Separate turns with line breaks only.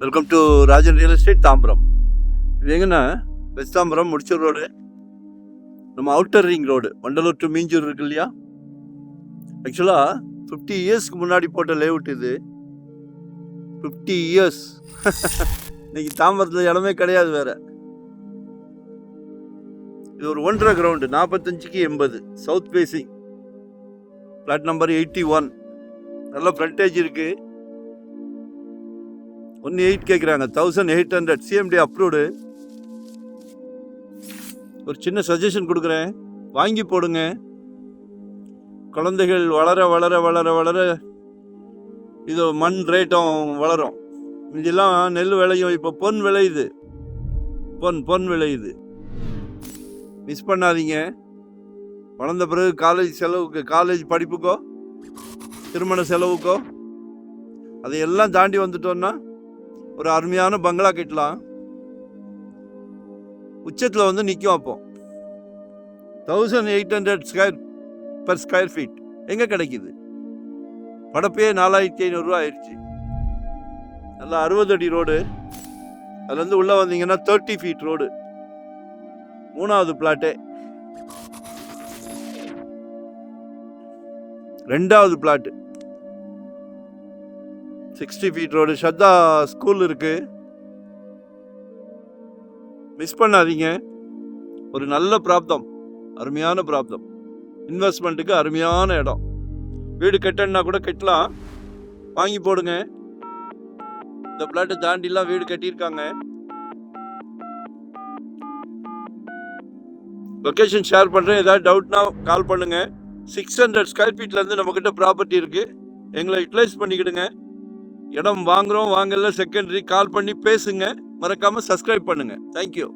Welcome to Rajan real estate Tambaram. இது எங்கன்னா west Tambaram Mudichur road, நம்ம outer ring road, Vandalur to Minjur இருக்கு இல்லையா. ஆக்சுவலாக 50 இயர்ஸ்க்கு முன்னாடி போட்ட லேஅவுட் இது. 50 இயர்ஸ் இன்னைக்கு தாம்பரத்தில் இடமே கிடையாது வேற. இது ஒரு 1.5 கிரவுண்டு, 45க்கு 80, சவுத் ஃபேசிங், பிளாட் நம்பர் 81. நல்ல ஃப்ரண்டேஜ் இருக்குது. 1.8 கேட்குறாங்க, 1800 சிஎம்டி அப்ரூவ்டு. ஒரு சின்ன சஜஷன் கொடுக்குறேன், வாங்கி போடுங்க. குழந்தைகள் வளர வளர வளர வளர இது மண் ரேட்டும் வளரும். இதெல்லாம் நெல் விளையும், இப்போ பொன் விளையுது, பொன் விளையுது. மிஸ் பண்ணாதீங்க. வளர்ந்த பிறகு காலேஜ் செலவுக்கு, காலேஜ் படிப்புக்கோ திருமண செலவுக்கோ அதையெல்லாம் தாண்டி வந்துட்டோன்னா ஒரு அருமையான பங்களா கட்டலாம். உச்சத்தில் வந்து நிற்கும். அப்போ 1800 per ஸ்கொயர் ஃபீட் எங்கே கிடைக்குது? படப்பே 4500 ரூபா ஆயிடுச்சு. நல்லா 60 அடி ரோடு. அதுலேருந்து உள்ளே வந்தீங்கன்னா 30 ஃபீட் ரோடு. 3வது பிளாட்டே. 2வது பிளாட்டு 60 ஃபீட் ரோடு. ஸ்ரத்தா ஸ்கூல் இருக்கு, மிஸ் பண்ணாதீங்க. ஒரு நல்ல பிராப்தம், அருமையான பிராப்தம், இன்வெஸ்ட்மெண்ட்டுக்கு அருமையான இடம். வீடு கட்டணுன்னா கூட கட்டலாம், வாங்கி போடுங்க. இந்த பிளாட்டை தாண்டிலாம் வீடு கட்டியிருக்காங்க. லொக்கேஷன் ஷேர் பண்ணுறேன், ஏதாவது டவுட்னா கால் பண்ணுங்க. 600 ஸ்கொயர் ஃபீட்லேருந்து நம்மக்கிட்ட ப்ராப்பர்ட்டி இருக்குது. எங்களை யூட்டிலைஸ் பண்ணிக்கிடுங்க. இடம் வாங்குகிறோம் வாங்கல செகண்டரி. கால் பண்ணி பேசுங்க. மறக்காமல் சப்ஸ்கிரைப் பண்ணுங்கள். தேங்க்யூ.